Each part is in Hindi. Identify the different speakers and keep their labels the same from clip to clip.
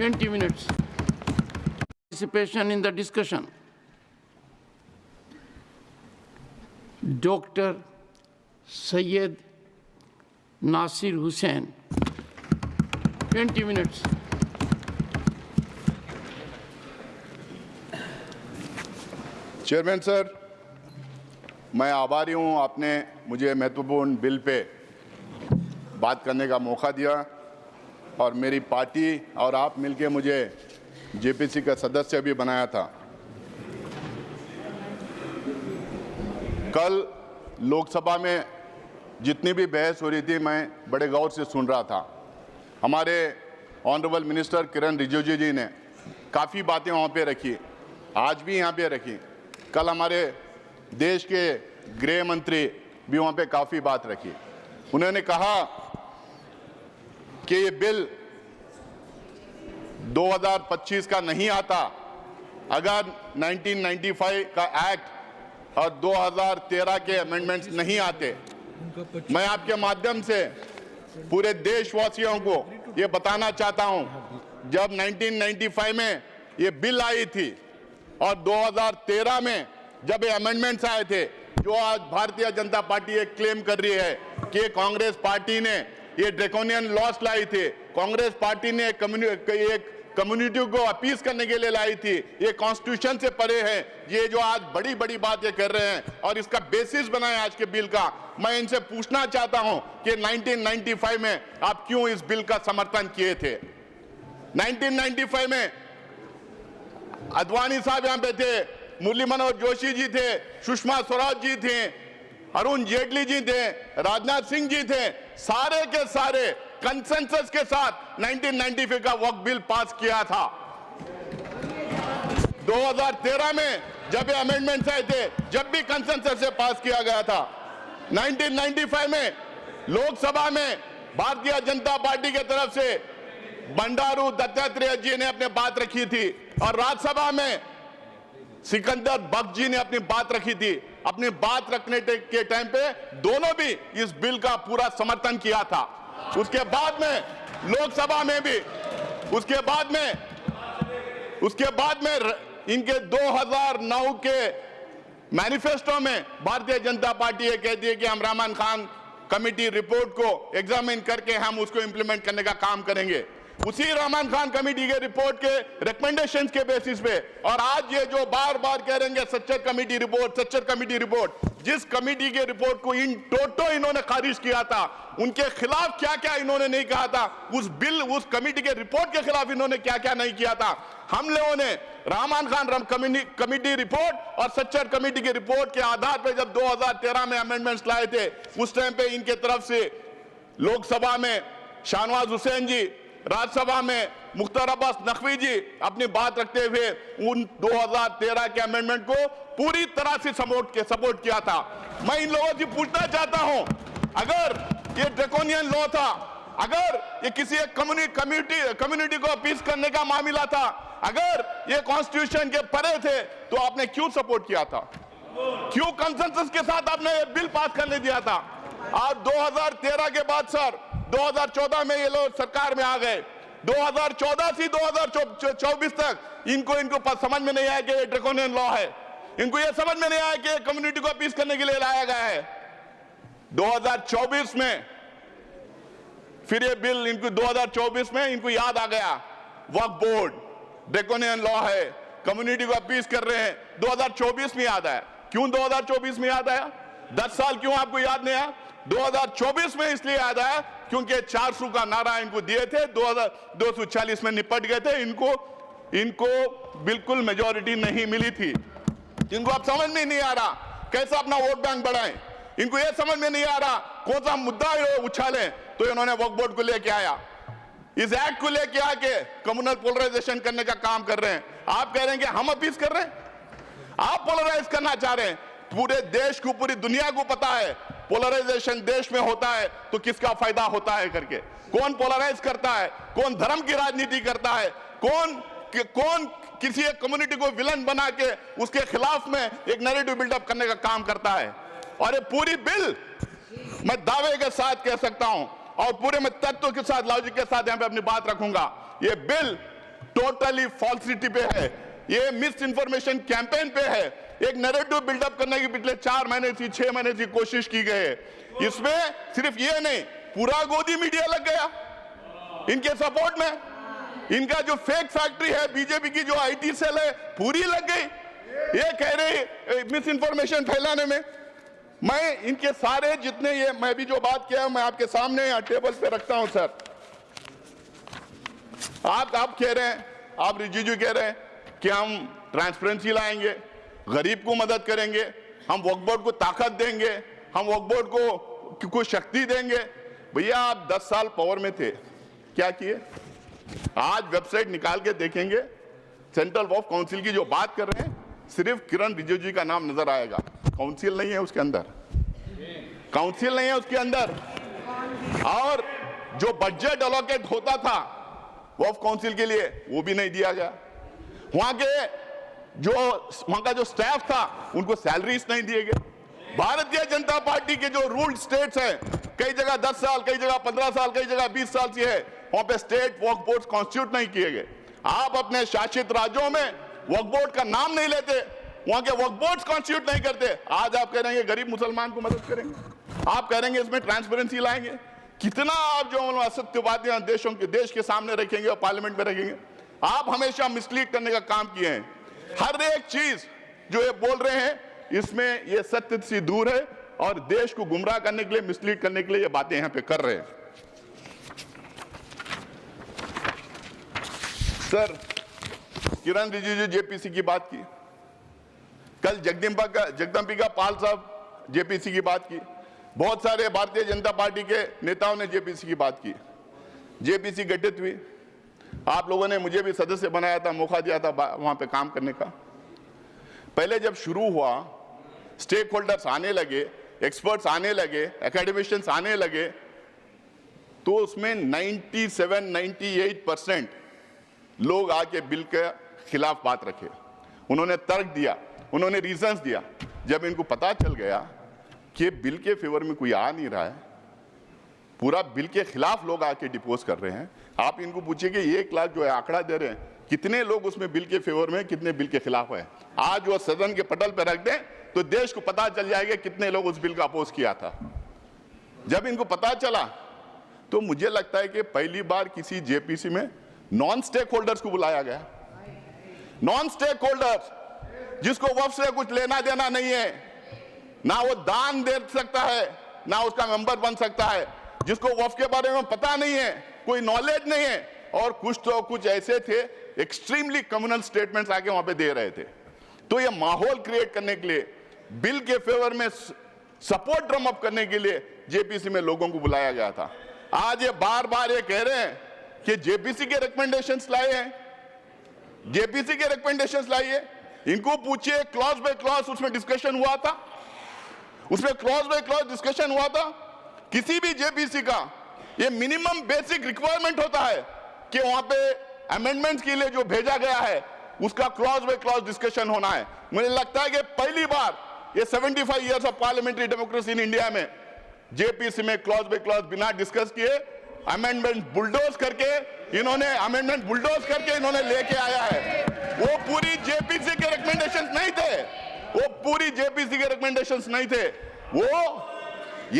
Speaker 1: 20 minutes. Participation in the discussion. Dr. Syed Nasir Hussain, 20 minutes.
Speaker 2: Chairman sir, मैं आभारी हूं आपने मुझे महत्वपूर्ण बिल पे बात करने का मौका दिया और मेरी पार्टी और आप मिलके मुझे जेपीसी का सदस्य भी बनाया था। कल लोकसभा में जितनी भी बहस हो रही थी मैं बड़े गौर से सुन रहा था। हमारे ऑनरेबल मिनिस्टर किरण रिजिजू जी ने काफ़ी बातें वहाँ पे रखी, आज भी यहाँ पे रखी। कल हमारे देश के गृह मंत्री भी वहाँ पे काफ़ी बात रखी। उन्होंने कहा कि ये बिल 2025 का नहीं आता अगर 1995 का एक्ट और 2013 के अमेंडमेंट्स नहीं आते। मैं आपके माध्यम से पूरे देशवासियों को ये बताना चाहता हूं, जब 1995 में ये बिल आई थी और 2013 में जब ये अमेंडमेंट्स आए थे, जो आज भारतीय जनता पार्टी ये क्लेम कर रही है कि कांग्रेस पार्टी ने ये ड्रैकोनियन लॉस लाई थी, कांग्रेस पार्टी ने एक कम्युनिटी को अपीस करने के लिए लाई थी, ये कॉन्स्टिट्यूशन से परे है। ये जो आज बड़ी बड़ी बात ये कर रहे हैं और इसका बेसिस बनाए आज के बिल का, मैं इनसे पूछना चाहता हूं कि 1995 में आप क्यों इस बिल का समर्थन किए थे? 1995 में अद्वानी साहब यहां पे थे, मुरली मनोहर जोशी जी थे, सुषमा स्वराज जी थे, अरुण जेटली जी थे, राजनाथ सिंह जी थे, सारे के सारे कंसेंसस के साथ 1995 का वक्फ बिल पास किया था। 2013 में जब ये अमेंडमेंट्स आए थे, जब भी कंसेंसस से पास किया गया था। 1995 में लोकसभा में भारतीय जनता पार्टी की तरफ से बंडारू दत्तात्रेय जी ने अपनी बात रखी थी और राज्यसभा में सिकंदर बख्श जी ने अपनी बात रखी थी। अपनी बात रखने के टाइम पे दोनों भी इस बिल का पूरा समर्थन किया था। उसके बाद में लोकसभा में भी उसके बाद में इनके 2009 के मैनिफेस्टो में भारतीय जनता पार्टी ये कहती है कि हम रहमान खान कमेटी रिपोर्ट को एग्जामिन करके हम उसको इंप्लीमेंट करने का काम करेंगे। उसी रहमान खान कमेटी के रिपोर्ट के रिकमेंडेशंस के बेसिस पे और आज ये जो बार बार कह रहे हैं सच्चर कमेटी रिपोर्ट, जिस कमेटी के रिपोर्ट को इन टोटो इन्होंने खारिज किया था, उनके खिलाफ क्या क्या इन्होंने नहीं कहा था, उस कमेटी के रिपोर्ट के खिलाफ इन्होंने क्या क्या नहीं किया था। हम लोगों ने रहमान खान कमेटी रिपोर्ट और सच्चर कमेटी के रिपोर्ट के आधार पर जब 2013 में अमेंडमेंट्स लाए थे, उस टाइम पे इनके तरफ से लोकसभा में शाहनवाज हुसैन जी, राज्यसभा में मुख्तार अब्बास नकवी जी अपनी बात रखते हुए उन 2013 के अमेंडमेंट को पूरी तरह से सपोर्ट किया था। मैं इन लोगों से पूछना चाहता हूं, अगर ये ड्रैकोनियन लॉ था, अगर ये किसी एक कम्युनिटी को अपीस करने का मामला था, अगर ये कॉन्स्टिट्यूशन के परे थे, तो आपने क्यों सपोर्ट किया था? क्यों कंसेंसस के साथ आपने ये बिल पास करने दिया था? आप 2013 के बाद सर 2014 में ये लोग सरकार में आ गए। 2014 से 2024 तक इनको समझ में नहीं आया कि ये ड्रैकोनियन लॉ है। इनको ये समझ में नहीं आया कि कम्युनिटी को अपीस करने के लिए लाया गया है। 2024 में फिर ये बिल इनको 2024 में इनको याद आ गया, वक्फ बोर्ड ड्रैकोनियन लॉ है, कम्युनिटी को अपीस कर रहे हैं। 2024 में याद आया। क्यों 2024 में याद आया? 10 साल क्यों आपको याद नहीं आया? 2024 में इसलिए याद आया क्योंकि 400 का नारा इनको दिए थे, 240 में निपट गए थे। इनको बिल्कुल मेजॉरिटी नहीं मिली थी। इनको अब समझ में नहीं आ रहा कैसे अपना वोट बैंक बढ़ाएं। इनको यह समझ में नहीं आ रहा कौन सा मुद्दा उछालें, तो इन्होंने वक्फ बोर्ड को लेके आया, इस एक्ट को लेके आके कम्युनल पोलराइजेशन करने का काम कर रहे हैं। आप कह रहे हैं कि हम अपीस कर रहे हैं, आप पोलराइज करना चाह रहे हैं। पूरे देश को, पूरी दुनिया को पता है पोलराइजेशन देश में होता है तो किसका फायदा होता है करके। कौन पोलराइज करता है, कौन धर्म की राजनीति करता है, कौन किसी एक कम्युनिटी को विलन बना के उसके खिलाफ में एक नैरेटिव बिल्डअप करने का काम करता है। और ये पूरी बिल मैं दावे के साथ कह सकता हूं और पूरे में तत्व के साथ, लॉजिक के साथ यहां पे अपनी बात रखूंगा, ये बिल टोटली फॉल्सिटी पे है, ये मिस इन्फॉर्मेशन कैंपेन पे है। एक नैरेटिव बिल्डअप करने की पिछले 4 महीने से 6 महीने से कोशिश की गई है। इसमें सिर्फ ये नहीं, पूरा गोदी मीडिया लग गया इनके सपोर्ट में। इनका जो फेक फैक्ट्री है, बीजेपी की जो आईटी सेल है, पूरी लग गई ये कह रहे मिस इन्फॉर्मेशन फैलाने में। मैं इनके सारे जितने ये मैं भी जो बात किया मैं आपके सामने यहाँ टेबल पे रखता हूं सर। आप कह रहे हैं, आप रिजिजू कह रहे हैं कि हम ट्रांसपेरेंसी लाएंगे, गरीब को मदद करेंगे, हम वक्फ बोर्ड को ताकत देंगे, हम वक्फ बोर्ड को शक्ति देंगे। भैया आप 10 साल पावर में थे, क्या किए? आज वेबसाइट निकाल के देखेंगे, सेंट्रल वक्फ काउंसिल की जो बात कर रहे हैं सिर्फ किरण रिजिजू का नाम नजर आएगा, काउंसिल नहीं है उसके अंदर, काउंसिल नहीं है उसके अंदर। और जो बजट अलोकेट होता था वक्फ काउंसिल के लिए वो भी नहीं दिया गया। वहां का जो स्टाफ था उनको सैलरीज नहीं दिए गए। भारतीय जनता पार्टी के जो रूल्ड स्टेट्स हैं, कई जगह 10 साल, कई जगह 15 साल, कई जगह 20 साल से है, वहां पे स्टेट वक्फ बोर्ड कॉन्स्टिट्यूट नहीं किए गए। आप अपने शासित राज्यों में वक्फ बोर्ड का नाम नहीं लेते, वहां के वक्फ बोर्ड कॉन्स्टिट्यूट नहीं करते। आज आप कह रहे हैं गरीब मुसलमान को मदद करेंगे, आप कह रहे हैं इसमें ट्रांसपेरेंसी लाएंगे। कितना आप जो असत्यवादियां देश के सामने रखेंगे और पार्लियामेंट में रखेंगे। आप हमेशा मिसलीड करने का काम किए हैं। हर एक चीज जो ये बोल रहे हैं इसमें ये सत्य से दूर है और देश को गुमराह करने के लिए, मिसलीड करने के लिए ये बातें यहां पे कर रहे हैं। सर, किरण रिजिजू जेपीसी की बात की, कल जगदम्बिका पाल साहब जेपीसी की बात की, बहुत सारे भारतीय जनता पार्टी के नेताओं ने जेपीसी की बात की। जेपीसी गठित हुई, आप लोगों ने मुझे भी सदस्य बनाया था, मौका दिया था वहां पे काम करने का। पहले जब शुरू हुआ, स्टेक होल्डर्स आने लगे, एक्सपर्ट्स आने लगे, एकेडमिशियंस आने लगे, तो उसमें 97-98% लोग आके बिल के खिलाफ बात रखे। उन्होंने तर्क दिया, उन्होंने रीजंस दिया। जब इनको पता चल गया कि बिल के फेवर में कोई आ नहीं रहा है, पूरा बिल के खिलाफ लोग आके डिपोज कर रहे हैं, आप इनको पूछिए कि 1 लाख जो है आंकड़ा दे रहे हैं, कितने लोग उसमें बिल के फेवर में, कितने बिल के खिलाफ है। आज वो सदन के पटल पर रख दें तो देश को पता चल जाएगा कितने लोग उस बिल का अपोज किया था। जब इनको पता चला तो मुझे लगता है कि पहली बार किसी जेपीसी में नॉन स्टेक होल्डर्स को बुलाया गया। नॉन स्टेक होल्डर्स जिसको वक्फ से कुछ लेना देना नहीं है, ना वो दान दे सकता है, ना उसका मेंबर बन सकता है, जिसको वक्फ के बारे में पता नहीं है, कोई नॉलेज नहीं है, और कुछ ऐसे थे एक्सट्रीमली कम्युनल स्टेटमेंट्स आके वहां पे दे रहे थे। तो ये माहौल क्रिएट करने के लिए, बिल के फेवर में सपोर्ट ड्रम अप करने के लिए जेपीसी में लोगों को बुलाया गया था। आज ये बार बार ये कह रहे हैं कि जेपीसी के रिकमेंडेशंस लाए हैं, जेपीसी के रिकमेंडेशंस लाइए। इनको पूछिए क्लॉज बाय क्लॉज उसमें डिस्कशन हुआ था, उसमें क्लॉज बाय क्लॉज डिस्कशन हुआ था। किसी भी जेपीसी का ये मिनिमम बेसिक रिक्वायरमेंट होता है कि वहां पे अमेंडमेंट्स के लिए जो भेजा गया है उसका क्लॉज बाय क्लॉज डिस्कशन होना है। मुझे लगता है कि पहली बार ये 75 years of parliamentary democracy in India में जेपीसी में क्लॉज बाय क्लॉज बिना डिस्कस किए अमेंडमेंट बुलडोज करके इन्होंने लेके आया है। वो पूरी जेपीसी के रिकमेंडेशंस नहीं थे, वो पूरी जेपीसी के रिकमेंडेशंस नहीं थे, वो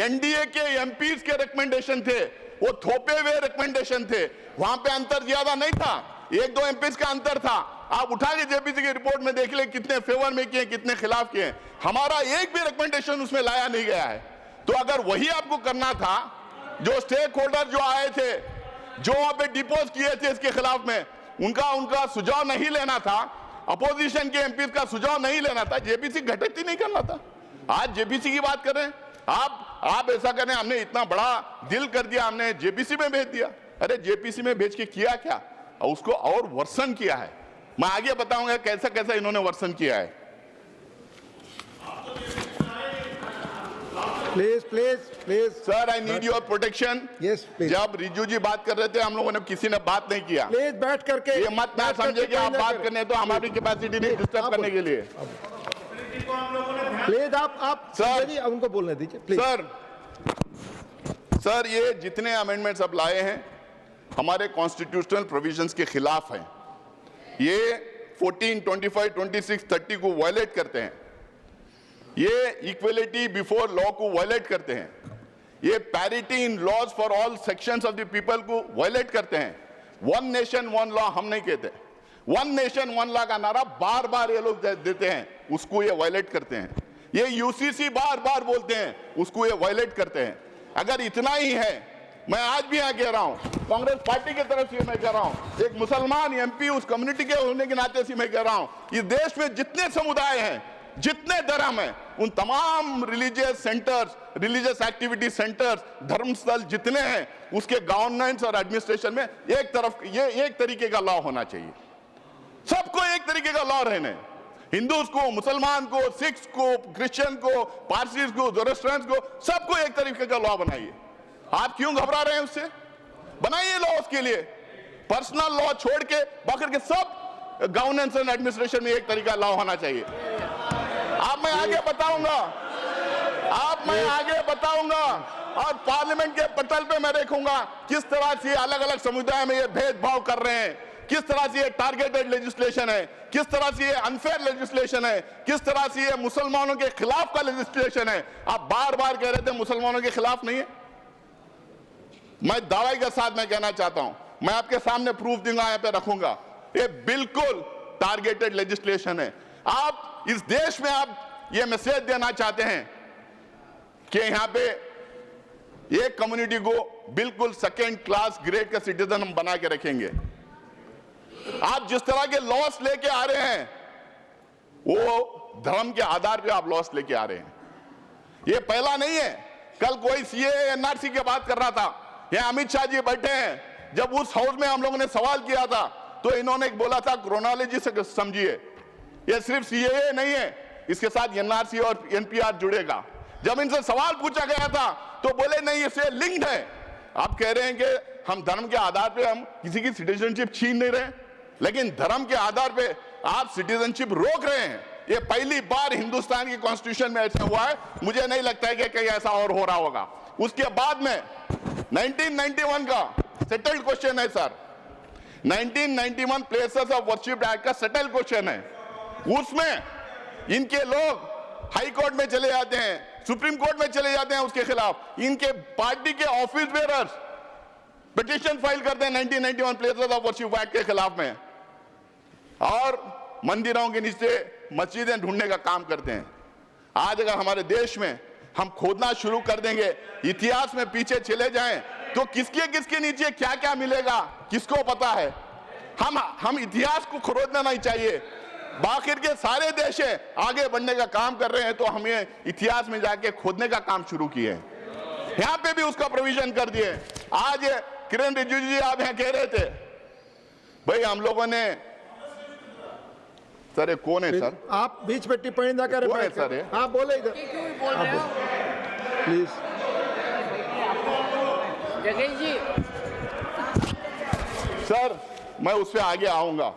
Speaker 2: एनडीए के एमपीज के रिकमेंडेशन थे, वो थोपे हुए रिकमेंडेशन थे। वहां पे अंतर ज्यादा नहीं था, 1-2 एमपीज का अंतर था। आप उठा के जेपीसी की रिपोर्ट में देख ले कितने फेवर में किए, कितने खिलाफ किए। हमारा एक भी रिकमेंडेशन उसमें लाया नहीं गया है। तो अगर वही आपको करना था, जो स्टेक होल्डर जो आए थे, जो वहां पे डिपोज किए थे इसके खिलाफ में, उनका सुझाव नहीं लेना था, अपोजिशन के एमपी का सुझाव नहीं लेना था, जेपीसी गठित ही नहीं करना था। आज जेपीसी की बात कर रहे हैं आप ऐसा करें, हमने इतना बड़ा दिल कर दिया, हमने जेपीसी में भेज दिया। अरे जेपीसी में भेज के किया क्या, उसको और वर्सन किया है। मैं आगे बताऊंगा कैसा कैसा इन्होंने वर्सन किया है।
Speaker 3: Please
Speaker 2: sir, I need your protection.
Speaker 3: Yes please.
Speaker 2: जब रिजू जी बात कर रहे थे, हम लोगों ने किसी ने बात नहीं किया।
Speaker 3: प्लीज बैठ करके,
Speaker 2: ये मत ना समझे कि आप बात करने तो हमारी कैपेसिटी नहीं डिस्टर्ब करने के लिए।
Speaker 3: प्लीज आप
Speaker 2: सर
Speaker 3: उनको बोलने दीजिए प्लीज।
Speaker 2: सर ये जितने अमेंडमेंट्स अब लाए हैं हमारे कॉन्स्टिट्यूशनल प्रोविजंस के खिलाफ हैं। ये 14, 25, 26, 30 को वायलेट करते हैं, ये इक्वलिटी बिफोर लॉ को वायलेट करते हैं, ये parity in laws for all sections of the people को वायलेट करते हैं। वन नेशन वन लॉ हम नहीं कहते, वन नेशन वन लॉ का नारा बार बार ये लोग देते हैं, उसको ये वायलेट करते हैं। ये यूसीसी बार बार बोलते हैं, उसको ये वायलेट करते हैं। अगर इतना ही है, मैं आज भी यहाँ कह रहा हूँ, कांग्रेस पार्टी की तरफ से मैं कह रहा हूँ, एक मुसलमान एमपी उस कम्युनिटी के होने के नाते से मैं कह रहा हूँ, इस देश में जितने समुदाय हैं, जितने धर्म हैं, उन तमाम religious centres, religious activity centres, धर्मस्थल जितने हैं, उसके गवर्नेंस और एडमिनिस्ट्रेशन में एक तरफ ये एक तरीके का लॉ होना चाहिए। सबको एक तरीके का लॉ रहने, हिंदूज को, मुसलमान को, सिख्स को, क्रिश्चियन को, पारसीज को, जोरस्ट्रियंस को, सबको एक तरीके का लॉ बनाइए। आप क्यों घबरा रहे हैं उससे? बनाइए लॉ उसके लिए, पर्सनल लॉ छोड़ के बाकी के सब गवर्नेंस एंड एडमिनिस्ट्रेशन में एक तरीका लॉ होना चाहिए। आप मैं आगे बताऊंगा और पार्लियामेंट के पटल पे मैं देखूंगा किस तरह से अलग अलग समुदाय में ये भेदभाव कर रहे हैं, किस तरह से ये टारगेटेड लेजिस्लेशन है, किस तरह से ये अनफेयर लेजिस्लेशन है, किस तरह से ये मुसलमानों के खिलाफ का लेजिस्लेशन है। आप बार बार कह रहे थे मुसलमानों के खिलाफ नहीं है। मैं दावे के साथ मैं कहना चाहता हूं, मैं आपके सामने प्रूफ दूंगा, यहाँ पे रखूंगा, ये बिल्कुल टारगेटेड लेजिस्लेशन है। आप इस देश में आप ये मैसेज देना चाहते हैं कि यहाँ पे एक कम्युनिटी को बिल्कुल सेकेंड क्लास ग्रेड का सिटीजन हम बना के रखेंगे। आप जिस तरह के लॉस लेके आ रहे हैं, वो धर्म के आधार पे आप लॉस लेके आ रहे हैं। ये पहला नहीं है। कल कोई सीएए एनआरसी की बात कर रहा था, ये अमित शाह जी बैठे हैं, जब उस हाउस में हम लोगों ने सवाल किया था तो इन्होंने बोला था क्रोनोलॉजी से समझिए, ये सिर्फ सीएए नहीं है, इसके साथ एनआरसी और एनपीआर जुड़ेगा। जब इनसे सवाल पूछा गया था तो बोले नहीं, इससे लिंक्ड है। आप कह रहे हैं कि हम धर्म के आधार पे हम किसी की सिटीजनशिप छीन नहीं रहे, लेकिन धर्म के आधार पे आप सिटीजनशिप रोक रहे हैं। ये पहली बार हिंदुस्तान की कॉन्स्टिट्यूशन में ऐसा हुआ है, मुझे नहीं लगता है कि कहीं ऐसा और हो रहा होगा। उसके बाद में 1991 का सेटल्ड क्वेश्चन है sir, 1991 places of worship act का सेटल्ड क्वेश्चन है। उसमें इनके लोग हाई कोर्ट में चले जाते हैं, सुप्रीम कोर्ट में चले जाते हैं, उसके खिलाफ इनके पार्टी के ऑफिस बेयरर्स पिटीशन फाइल करते हैं 1991 प्लेसेस ऑफ वर्शिप एक्ट के खिलाफ में, और मंदिरों के नीचे मस्जिदें ढूंढने का काम करते हैं। आज अगर हमारे देश में हम खोदना शुरू कर देंगे, इतिहास में पीछे चले जाएं, तो किसके नीचे क्या क्या मिलेगा किसको पता है। हम इतिहास को खोदना नहीं चाहिए। बाकी के सारे देश आगे बढ़ने का काम कर रहे हैं, तो हमें इतिहास में जाके खोदने का काम शुरू किए हैं। यहां पे भी उसका प्रोविजन कर दिए। आज किरण रिजिजू जी आप यहां कह रहे थे, भाई हम लोगों ने, सर ये कौन है सर?
Speaker 3: आप बीच में टिप्पणी ना करें।
Speaker 2: कौन है सर ये?
Speaker 3: आप बोले इधर प्लीज।
Speaker 4: जगेश जी,
Speaker 2: सर मैं उससे आगे आऊंगा।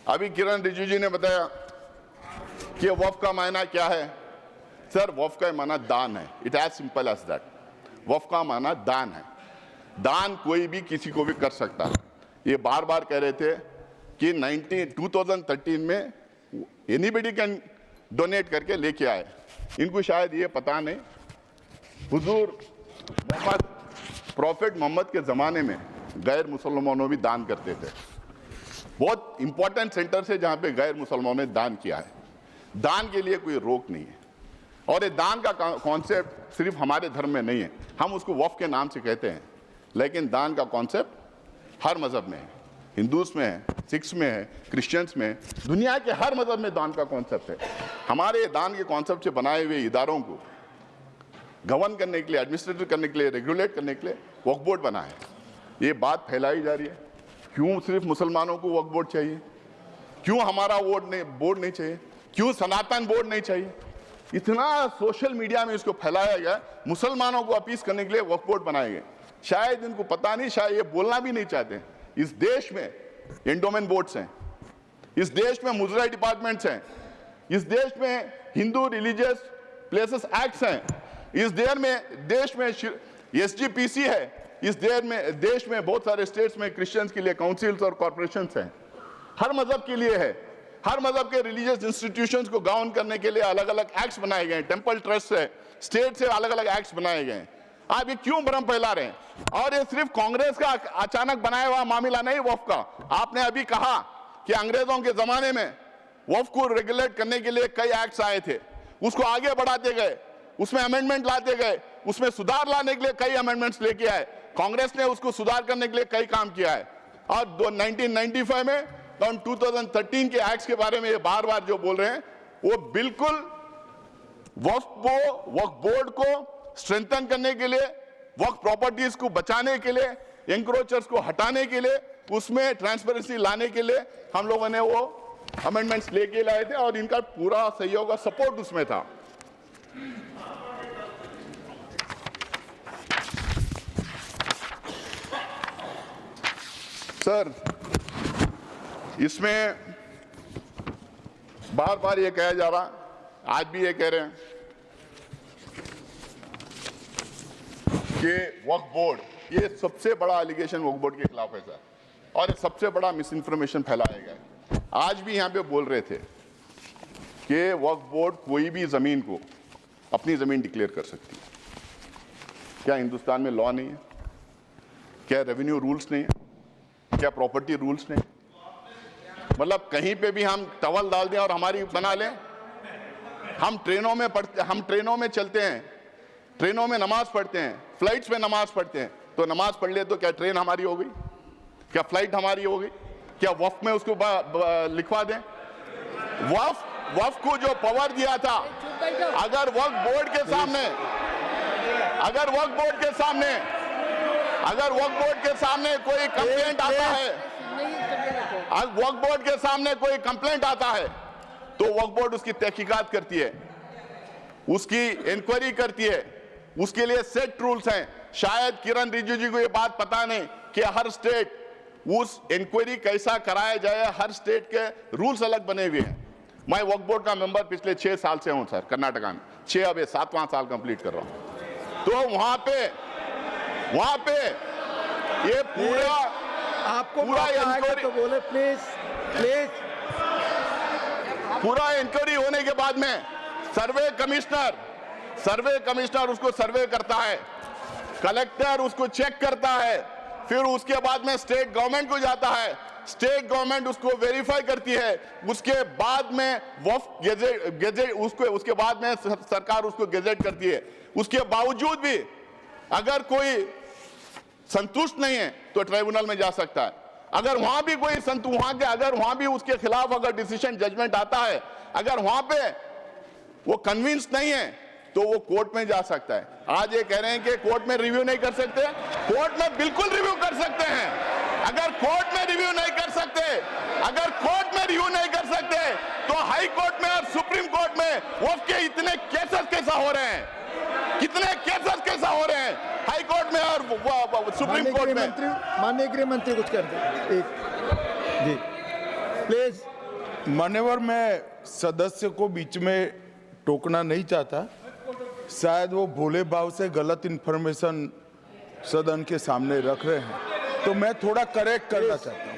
Speaker 2: अभी किरण रिजिजू जी ने बताया कि वफ का मायना क्या है। सर वफ का माना दान है, it as simple as that. वफ का माना दान है। दान कोई भी किसी को भी कर सकता है। ये बार बार कह रहे थे कि 2013 में एनीबडी कैन डोनेट करके लेके आए। इनको शायद ये पता नहीं, हुजूर मोहम्मद, प्रॉफिट मोहम्मद के ज़माने में गैर मुसलमानों भी दान करते थे। बहुत इंपॉर्टेंट सेंटर से जहाँ पे गैर मुसलमानों ने दान किया है। दान के लिए कोई रोक नहीं है, और ये दान का कॉन्सेप्ट सिर्फ हमारे धर्म में नहीं है, हम उसको वफ के नाम से कहते हैं, लेकिन दान का कॉन्सेप्ट हर मज़हब में है। हिंदूज में है, सिख्स में है, क्रिश्चियंस में है, दुनिया के हर मज़हब में दान का कॉन्सेप्ट है। हमारे दान के कॉन्सेप्ट से बनाए हुए इदारों को गवर्न करने के लिए, एडमिनिस्ट्रेट करने के लिए, रेगुलेट करने के लिए वक्फ बोर्ड बना है। ये बात फैलाई जा रही है, क्यों सिर्फ मुसलमानों को वक्फ बोर्ड चाहिए, क्यों हमारा बोर्ड नहीं चाहिए, क्यों सनातन बोर्ड नहीं चाहिए। इतना सोशल मीडिया में इसको फैलाया गया, मुसलमानों को अपील करने के लिए वक्फ बोर्ड बनाए गए। शायद इनको पता नहीं, शायद ये बोलना भी नहीं चाहते। इस देश में एंडोमेंट बोर्ड्स हैं, इस देश में मुजरा डिपार्टमेंट्स हैं, इस देश में हिंदू रिलीजियस प्लेसेस एक्ट्स हैं, इस देश में एसजीपीसी है, इस देश में बहुत सारे स्टेट्स में क्रिश्चियंस के लिए काउंसिल्स और कॉर्पोरेशंस हैं। हर मजहब के लिए है। हर मजहब के रिलीजियस इंस्टीट्यूशंस को गाउन करने के लिए अलग अलग एक्ट्स बनाए गए हैं। टेंपल ट्रस्ट से, स्टेट से अलग अलग एक्ट्स बनाए गए हैं। आप ये क्यों भ्रम फैला रहे हैं? और ये सिर्फ कांग्रेस का अचानक बनाया हुआ मामला नहीं वक्फ का। आपने अभी कहा कि अंग्रेजों के जमाने में वक्फ को रेगुलेट करने के लिए कई एक्ट्स आए थे, उसको आगे बढ़ाते गए, उसमें अमेंडमेंट लाते गए, उसमें सुधार लाने के लिए कई अमेंडमेंट्स लेके आए। कांग्रेस ने उसको सुधार करने के लिए कई काम किया है। और 1995 में और 2013 के एक्ट्स के बारे में ये बार बार जो बोल रहे हैं, वो बिल्कुल वक्फ बोर्ड को स्ट्रेंथन करने के लिए, वक्फ प्रॉपर्टीज को बचाने के लिए, एंक्रोचर्स को हटाने के लिए, उसमें ट्रांसपेरेंसी लाने के लिए हम लोगों ने वो अमेंडमेंट्स लेके लाए थे और इनका पूरा सहयोग और सपोर्ट उसमें था। सर, इसमें बार बार ये कहा जा रहा, आज भी ये कह रहे हैं कि वक्फ बोर्ड, ये सबसे बड़ा एलिगेशन वक्फ बोर्ड के खिलाफ है सर, और सबसे बड़ा मिस इन्फॉर्मेशन फैलाया गया है। आज भी यहाँ पे बोल रहे थे कि वक्फ बोर्ड कोई भी जमीन को अपनी जमीन डिक्लेयर कर सकती है। क्या हिंदुस्तान में लॉ नहीं है? क्या रेवेन्यू रूल्स नहीं है? क्या प्रॉपर्टी रूल्स नहीं? मतलब कहीं पे भी हम टवल डाल दें और हमारी बना लें? हम ट्रेनों में चलते हैं, ट्रेनों में नमाज पढ़ते हैं, फ्लाइट्स में नमाज पढ़ते हैं, तो नमाज पढ़ ले तो क्या ट्रेन हमारी हो गई? क्या फ्लाइट हमारी हो गई? क्या वक्फ में उसको लिखवा दें? वक्फ को जो पावर दिया था, अगर वक्फ बोर्ड के सामने कोई कंप्लेंट आता है, वक्फ बोर्ड के सामने कोई कंप्लेंट आता है, तो वक्फ बोर्ड उसकी तहकीकात करती है, उसकी इंक्वायरी करती है, उसके लिए सेट रूल्स हैं। शायद किरण रिजिजू को ये बात पता नहीं कि हर स्टेट उस इंक्वायरी कैसा कराया जाए, हर स्टेट के रूल्स अलग बने हुए हैं। मैं वक्फ बोर्ड का मेंबर पिछले 6 साल से हूं सर, कर्नाटका में 6, अब 7वां साल कंप्लीट कर रहा हूं। तो वहां पे ये
Speaker 3: आपको
Speaker 2: पूरा इंक्वायरी,
Speaker 3: तो बोले प्लीज।
Speaker 2: पूरा इंक्वायरी होने के बाद में सर्वे कमिश्नर उसको सर्वे करता है, कलेक्टर उसको चेक करता है, फिर उसके बाद में स्टेट गवर्नमेंट को जाता है, स्टेट गवर्नमेंट उसको वेरीफाई करती है, उसके बाद में वक्फ गेजेट उसके बाद में सरकार उसको गेजेट करती है। उसके बावजूद भी अगर कोई संतुष्ट नहीं है तो ट्राइब्यूनल में जा सकता है। अगर वहां भी कोई अगर वहां भी उसके खिलाफ अगर डिसीजन जजमेंट आता है, अगर वहां पे वो कन्विंस नहीं है तो वो कोर्ट में जा सकता है। आज ये कह रहे हैं कि कोर्ट में रिव्यू नहीं कर सकते, कोर्ट में बिल्कुल रिव्यू कर सकते हैं। अगर कोर्ट में रिव्यू नहीं कर सकते तो हाई कोर्ट में और सुप्रीम कोर्ट में वक्फ के इतने केसेस कैसा हो रहे हैं, हाई कोर्ट में और सुप्रीम कोर्ट में।
Speaker 3: माननीय गृह मंत्री कुछ कर दे एक जी प्लीज।
Speaker 4: मान्यवर, मैं सदस्य को बीच में टोकना नहीं चाहता, शायद वो भोले भाव से गलत इंफॉर्मेशन सदन के सामने रख रहे हैं, तो मैं थोड़ा करेक्ट करना चाहता हूं।